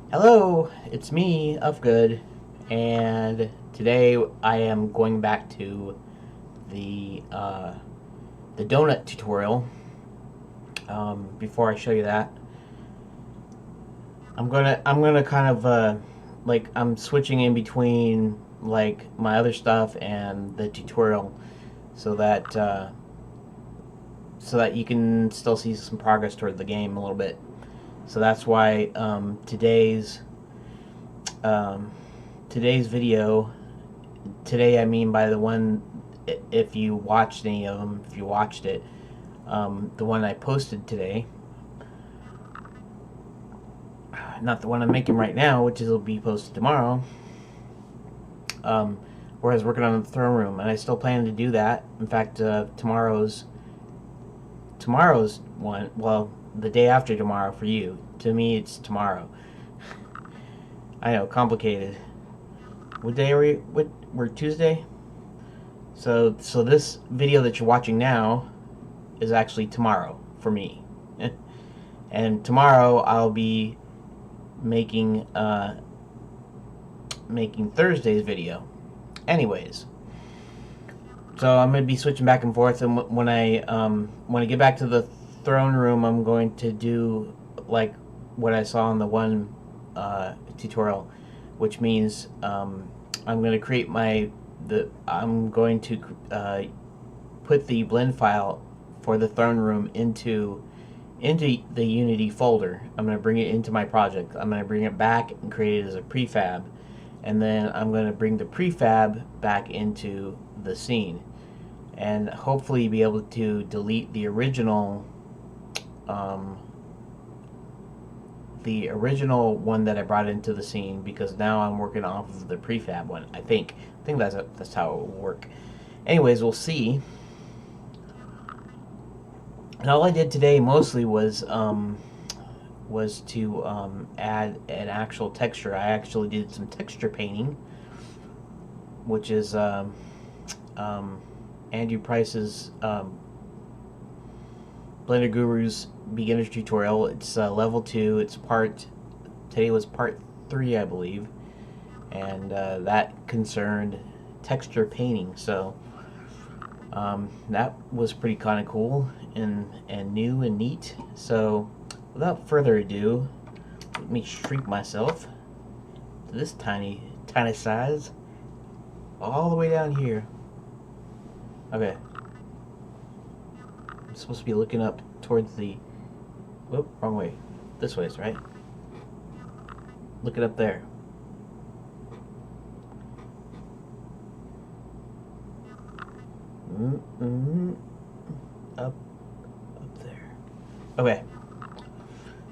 Hello, it's me, Uhfgood, and today I am going back to the uh, the donut tutorial. Before I show you that, I'm gonna kind of like I'm switching in between like my other stuff and the tutorial, so that you can still see some progress toward the game a little bit. So that's why um, today's video. Today, I mean by the one, if you watched any of them, if you watched it, the one I posted today, not the one I'm making right now, which will be posted tomorrow. Um, where I was working on the throne room, and I still plan to do that. In fact, tomorrow's one. Well, the day after tomorrow for you. To me, it's tomorrow. I know, complicated. What day are we? What we're Tuesday. So this video that you're watching now is actually tomorrow for me. And tomorrow I'll be making making Thursday's video. Anyways, so I'm gonna be switching back and forth, and when I get back to the throne room, I'm going to do like what I saw in the one tutorial, which means I'm going to create I'm going to put the blend file for the throne room into the Unity folder. I'm going to bring it into my project. I'm going to bring it back and create it as a prefab, and then I'm going to bring the prefab back into the scene, and hopefully be able to delete um, the original one that I brought into the scene, because now I'm working off of the prefab one. I think that's how it will work. Anyways, we'll see. And all I did today mostly was to add an actual texture. I actually did some texture painting, which is um, Andrew Price's Blender Guru's beginner's tutorial. It's level 2. Today was part 3, I believe, and that concerned texture painting. So that was pretty kind of cool and new and neat. So without further ado, let me shrink myself to this tiny size, all the way down here. Okay, I'm supposed to be looking up towards the, whoop, wrong way. This way is right. Look it up there. Mm-hmm. Up there. Okay.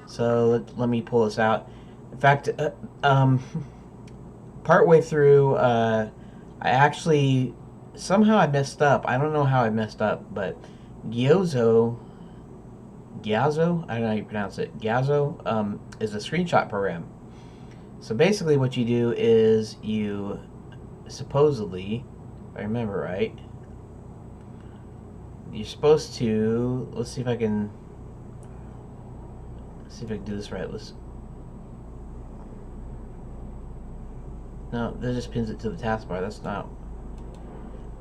So let me pull this out. In fact, partway through, I actually somehow I messed up. I don't know how I messed up, but Gyozo, Gyazo, I don't know how you pronounce it. Gyazo is a screenshot program. So basically, what you do is you supposedly, if I remember right, you're supposed to. Let's see if I can. See if I can do this right. No, that just pins it to the taskbar. That's not.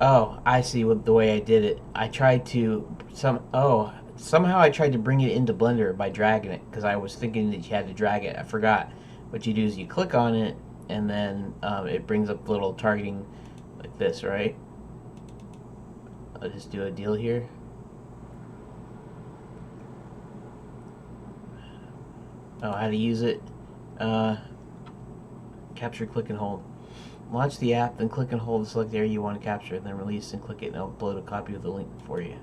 Oh, I see what the way I did it. I tried to somehow I tried to bring it into Blender by dragging it, because I was thinking that you had to drag it. I forgot. What you do is you click on it, and then it brings up little targeting like this, right? I'll just do a deal here. Oh, how to use it? Capture, click, and hold. Launch the app, then click and hold to select the area you want to capture, then release and click it and upload a copy of the link for you.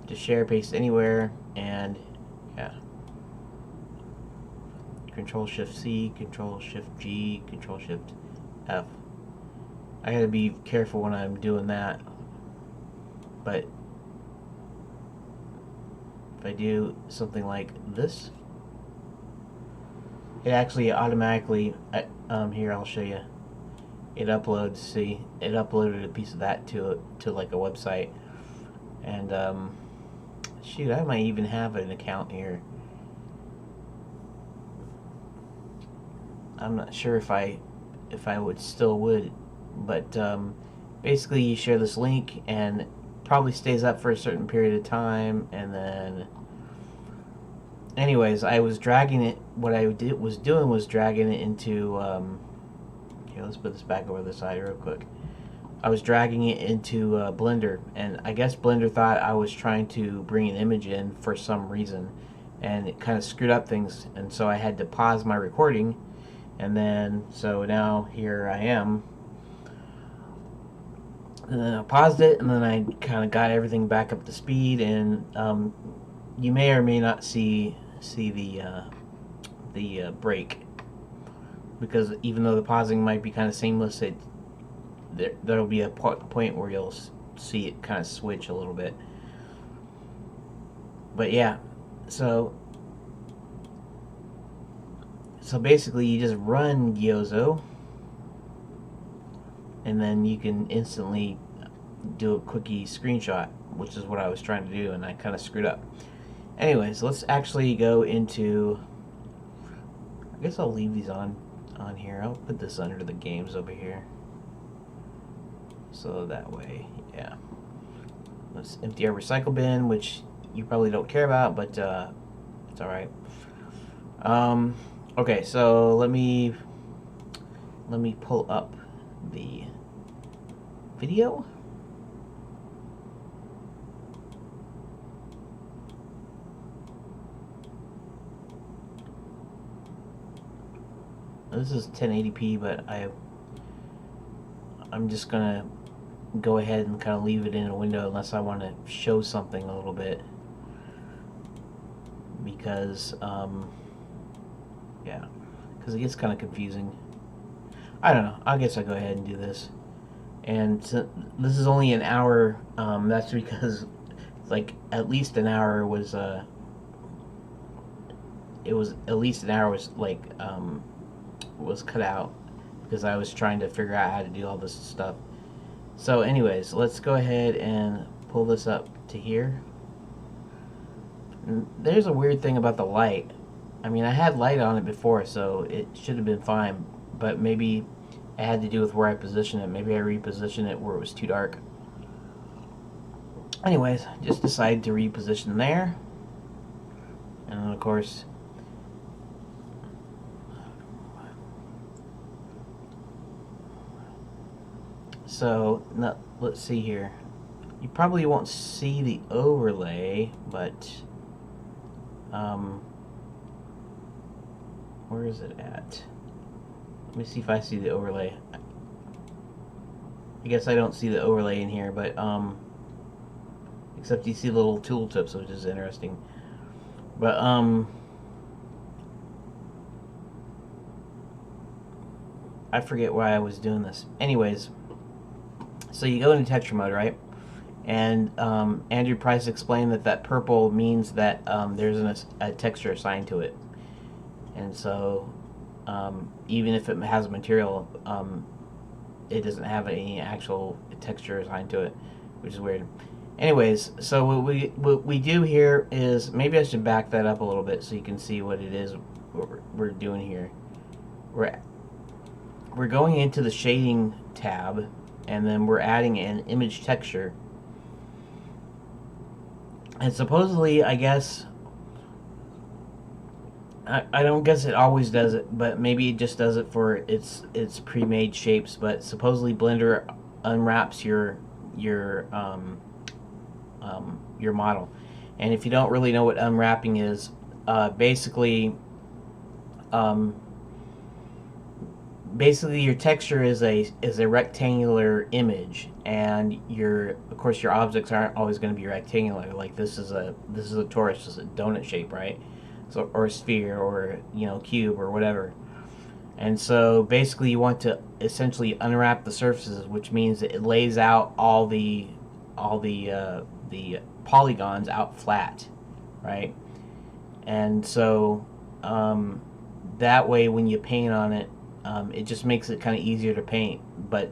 Just share, paste anywhere, and yeah. Control Shift C, Control Shift G, Control Shift F. I gotta be careful when I'm doing that, but if I do something like this, it actually automatically, here I'll show you. It uploads. See, it uploaded a piece of that to like a website, and shoot, I might even have an account here. I'm not sure if I would still would, but basically you share this link and it probably stays up for a certain period of time, and then anyways, I was dragging it. What I was doing was dragging it into. Here, let's put this back over the side real quick. I was dragging it into Blender, and I guess Blender thought I was trying to bring an image in for some reason, and it kind of screwed up things, and so I had to pause my recording, and then so now here I am. And then I paused it, and then I kind of got everything back up to speed, and you may or may not see the break, because even though the pausing might be kind of seamless, there'll be a point where you'll see it kind of switch a little bit. But yeah, so basically you just run Gyozo, and then you can instantly do a quickie screenshot, which is what I was trying to do, and I kind of screwed up. Anyways, let's actually go into, I guess I'll leave these on here. I'll put this under the games over here. So that way, yeah. Let's empty our recycle bin, which you probably don't care about, but it's alright. Okay, so let me pull up the video. This is 1080p, but I'm just gonna go ahead and kind of leave it in a window unless I want to show something a little bit, because yeah, because it gets kind of confusing. I don't know, I guess I'll go ahead and do this. And so this is only an hour. That's because like at least an hour was it was at least an hour was cut out, because I was trying to figure out how to do all this stuff. So anyways, let's go ahead and pull this up to here. And there's a weird thing about the light. I mean, I had light on it before, so it should have been fine, but maybe it had to do with where I positioned it. Maybe I repositioned it where it was too dark. Anyways, just decided to reposition there. And then of course, so now, let's see here. You probably won't see the overlay, but where is it at? Let me see if I see the overlay. I guess I don't see the overlay in here, but except you see little tooltips, which is interesting. But I forget why I was doing this. Anyways, so you go into texture mode, right? And Andrew Price explained that purple means that there's a texture assigned to it. And so even if it has a material, it doesn't have any actual texture assigned to it, which is weird. Anyways, so what we do here is, maybe I should back that up a little bit so you can see what it is we're doing here. We're going into the shading tab, and then we're adding an image texture. And supposedly, I guess, I don't guess it always does it, but maybe it just does it for its pre-made shapes. But supposedly Blender unwraps your model. And if you don't really know what unwrapping is, basically your texture is a rectangular image, and of course your objects aren't always going to be rectangular. Like this is a torus, just a donut shape, right? So, or a sphere, or cube, or whatever. And so basically you want to essentially unwrap the surfaces, which means that it lays out all the polygons out flat, right? And so that way when you paint on it, it just makes it kind of easier to paint. But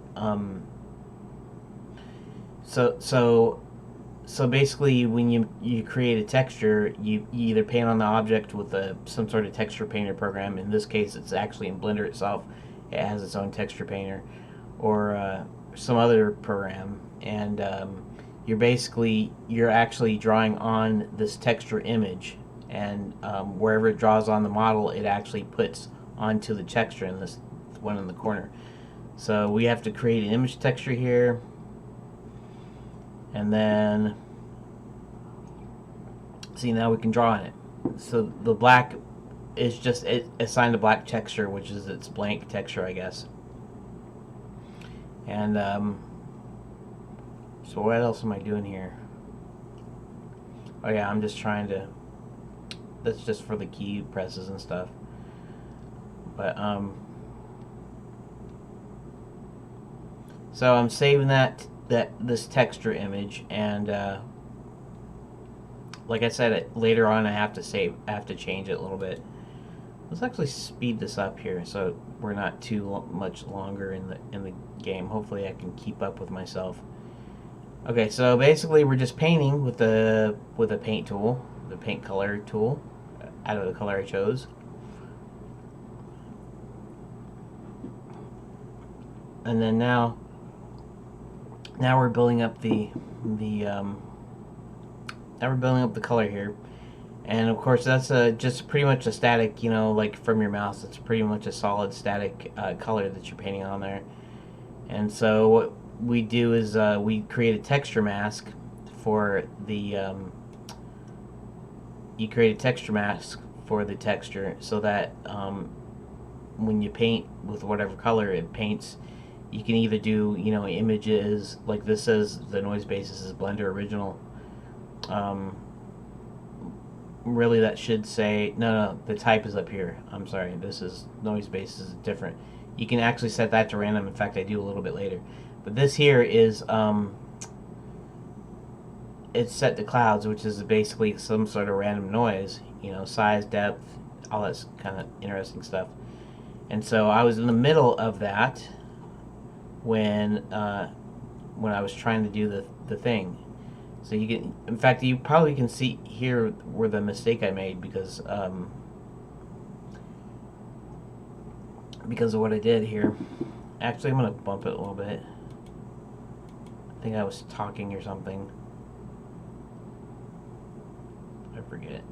so So basically, when you create a texture, you either paint on the object with some sort of texture painter program. In this case, it's actually in Blender itself. It has its own texture painter, or some other program, and you're actually drawing on this texture image, and wherever it draws on the model, it actually puts onto the texture in this one in the corner. So we have to create an image texture here, and then see, now we can draw on it. So the black is just assigned a black texture, which is its blank texture, I guess. And so what else am I doing here? Oh yeah, I'm just trying to, that's just for the key presses and stuff. But so I'm saving this texture image, and like I said, later on I have to change it a little bit. Let's actually speed this up here so we're not too much longer in the game. Hopefully I can keep up with myself. Okay, so basically we're just painting with a paint tool, the paint color tool, out of the color I chose. And then now we're building up now we're building up the color here. And of course that's just pretty much a static, like from your mouse, it's pretty much a solid static color that you're painting on there. And so what we do is we create a texture mask for the you create a texture mask for the texture, so that when you paint with whatever color it paints, you can either do images like this says the noise basis is Blender original. Really that should say no, the type is up here. I'm sorry, this is noise basis is different. You can actually set that to random. In fact, I do a little bit later. But this here is it's set to clouds, which is basically some sort of random noise, size, depth, all that kind of interesting stuff. And so I was in the middle of that when I was trying to do the thing. So you can, in fact, you probably can see here where the mistake I made because of what I did here. Actually, I'm gonna bump it a little bit. I think I was talking or something. I forget.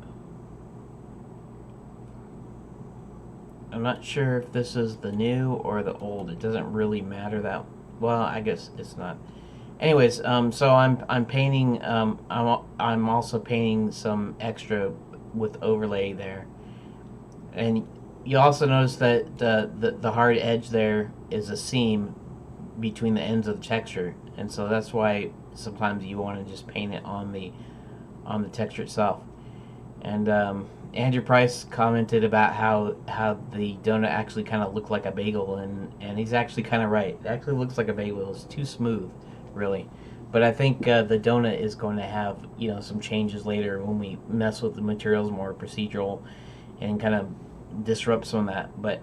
I'm not sure if this is the new or the old. It doesn't really matter that well. I guess it's not. Anyways, so I'm painting. I'm also painting some extra with overlay there, and you also notice that the hard edge there is a seam between the ends of the texture, and so that's why sometimes you want to just paint it on the texture itself. And Andrew Price commented about how the donut actually kind of looked like a bagel, and he's actually kind of right. It actually looks like a bagel. It's too smooth, really. But I think the donut is going to have some changes later when we mess with the materials more procedural and kind of disrupt some of that. But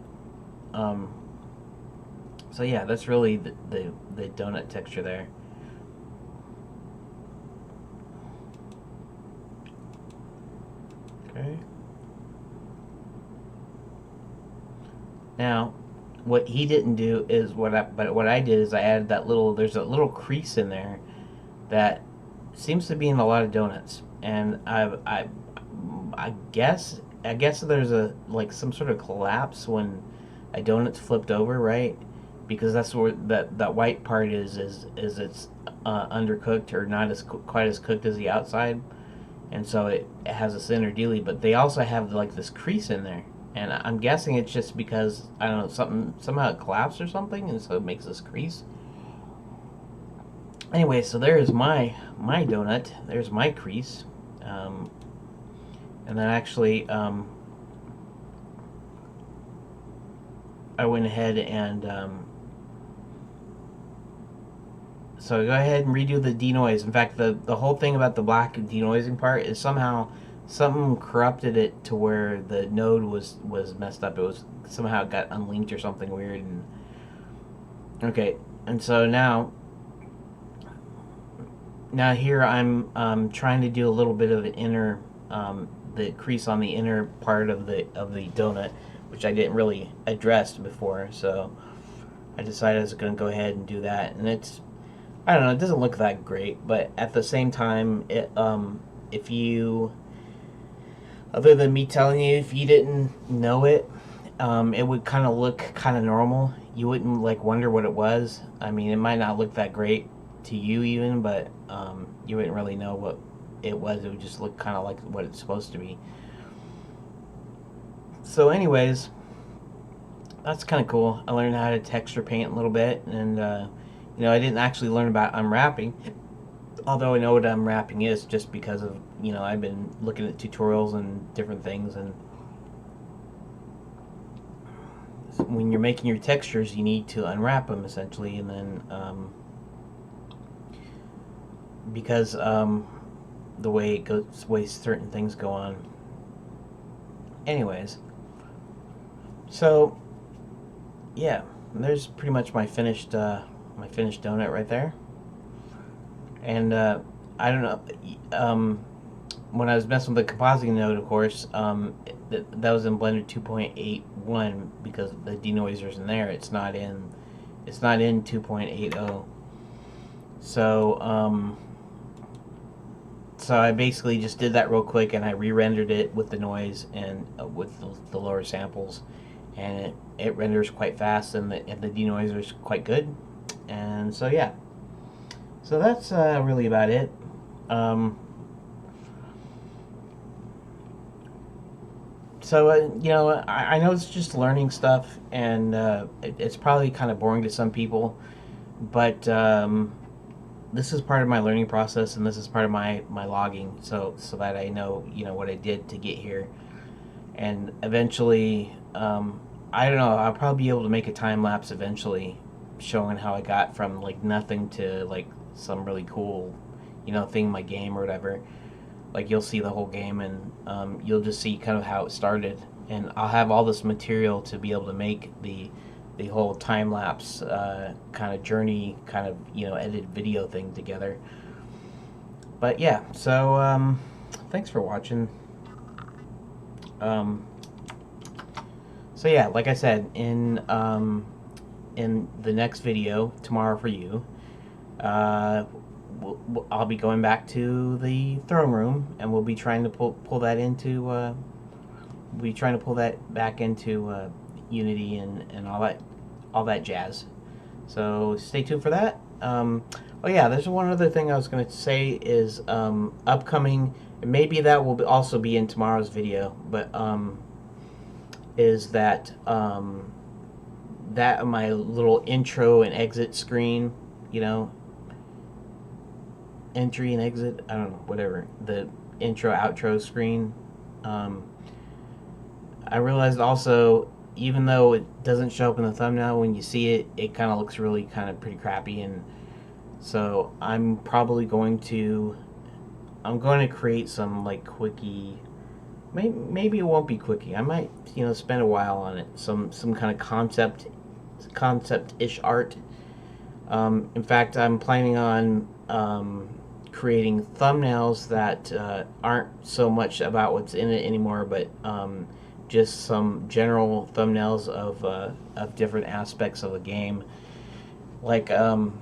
so yeah, that's really the donut texture there. Okay. Now, what he didn't do is what I did is I added there's a little crease in there that seems to be in a lot of donuts, and I guess there's some sort of collapse when a donut's flipped over, right? Because that's where that white part is it's undercooked or not quite as cooked as the outside, and so it has a center dealy. But they also have this crease in there. And I'm guessing it's just because, I don't know, somehow it collapsed or something, and so it makes this crease. Anyway, so there's my donut. There's my crease. And then actually, I went ahead and, so go ahead and redo the denoise. In fact, the whole thing about the black denoising part is somehow something corrupted it to where the node was messed up. It was somehow got unlinked or something weird. And okay, and so now now here I'm trying to do a little bit of an inner, the crease on the inner part of the donut, which I didn't really address before. So I decided I was going to go ahead and do that, and it's, I don't know, it doesn't look that great, but at the same time, if you, other than me telling you, if you didn't know it, it would kind of look kind of normal. You wouldn't like wonder what it was. I mean, it might not look that great to you even, but you wouldn't really know what it was. It would just look kind of like what it's supposed to be. So, anyways, that's kind of cool. I learned how to texture paint a little bit, and I didn't actually learn about unwrapping, although I know what unwrapping is just because of, I've been looking at tutorials and different things, and when you're making your textures, you need to unwrap them essentially, and then because the way it goes, way certain things go on. Anyways, so yeah, there's pretty much my finished donut right there. And I don't know. When I was messing with the compositing node, of course, that was in Blender 2.81 because the denoiser's in there. It's not in 2.80. So so I basically just did that real quick, and I re-rendered it with the noise and with the lower samples, and it renders quite fast, and the denoiser is quite good. And so yeah, so that's really about it. So I know it's just learning stuff, and it's probably kind of boring to some people, but this is part of my learning process, and this is part of my logging, so that I know what I did to get here, and eventually, I don't know, I'll probably be able to make a time lapse eventually, showing how I got from like nothing to like some really cool, thing in my game or whatever. Like you'll see the whole game, and you'll just see kind of how it started, and I'll have all this material to be able to make the whole time lapse kind of journey, kind of edited video thing together. But yeah, so thanks for watching. So yeah, like I said, in the next video tomorrow for you, I'll be going back to the throne room, and we'll be trying to pull that into back into Unity and all that jazz. So stay tuned for that. Oh yeah, there's one other thing I was going to say is upcoming. Maybe that will also be in tomorrow's video, but is that that my little intro and exit screen, entry and exit, I don't know, whatever, the intro outro screen. I realized also, even though it doesn't show up in the thumbnail, when you see it, it kind of looks really kind of pretty crappy, and so I'm probably going to create some like quickie. Maybe it won't be quickie. I might spend a while on it. Some kind of concept-ish art. In fact, I'm planning on creating thumbnails that aren't so much about what's in it anymore, but just some general thumbnails of different aspects of the game, like to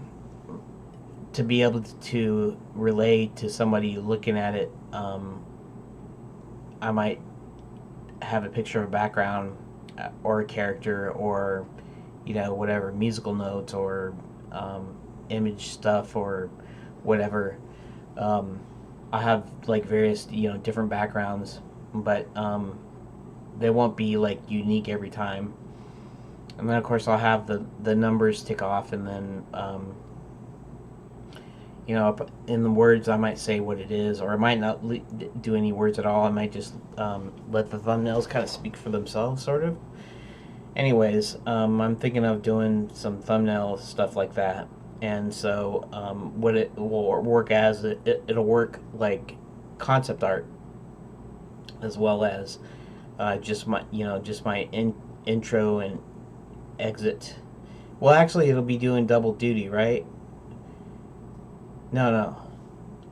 be able to relay to somebody looking at it. I might have a picture of a background or a character, or whatever, musical notes, or image stuff, or whatever. I have like various different backgrounds, but they won't be like unique every time. And then of course I'll have the numbers tick off, and then in the words I might say what it is, or I might not do any words at all. I might just let the thumbnails kind of speak for themselves, sort of. Anyways, I'm thinking of doing some thumbnail stuff like that. And so what it will work as, it'll work like concept art, as well as just my intro and exit. Well, actually, it'll be doing double duty, right? No.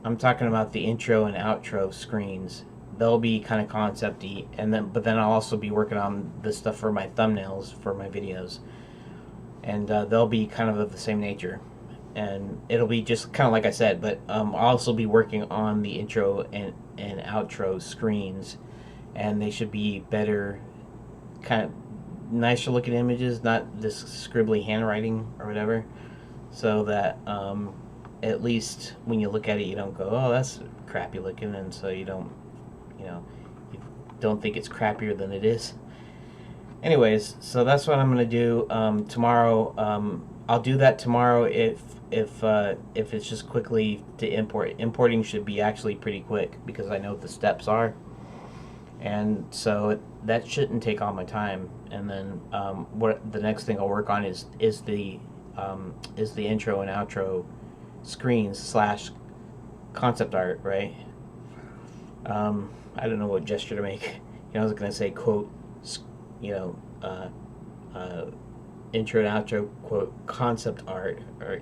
I'm talking about the intro and outro screens. They'll be kind of concepty, and then I'll also be working on this stuff for my thumbnails for my videos, and they'll be kind of the same nature, and it'll be just kind of like I said. But I'll also be working on the intro and outro screens, and they should be better, kind of nicer looking images, not this scribbly handwriting or whatever, so that at least when you look at it, you don't go, "Oh, that's crappy looking," and so you don't, you know, you don't think it's crappier than it is. Anyways, so that's what I'm gonna do tomorrow. I'll do that tomorrow if it's just quickly to import. Importing should be actually pretty quick because I know what the steps are, and so that shouldn't take all my time. And then what the next thing I'll work on is the intro and outro screens slash concept art, right? I don't know what gesture to make. I was gonna say quote, you know, intro and outro quote concept art, or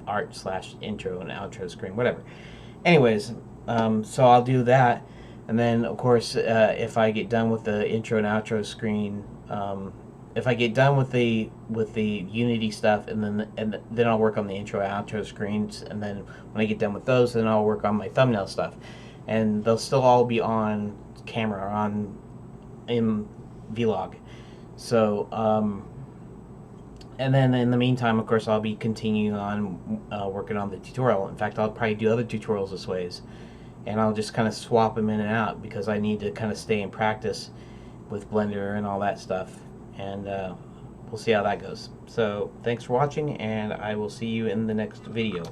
art slash intro and outro screen, whatever. Anyways, so I'll do that, and then of course if I get done with the intro and outro screen, if I get done with the Unity stuff, and then I'll work on the intro and outro screens, and then when I get done with those, then I'll work on my thumbnail stuff, and they'll still all be on camera or in Vlog. So and then in the meantime, of course, I'll be continuing on working on the tutorial. In fact, I'll probably do other tutorials this ways, and I'll just kind of swap them in and out because I need to kind of stay in practice with Blender and all that stuff. And we'll see how that goes. So thanks for watching, and I will see you in the next video.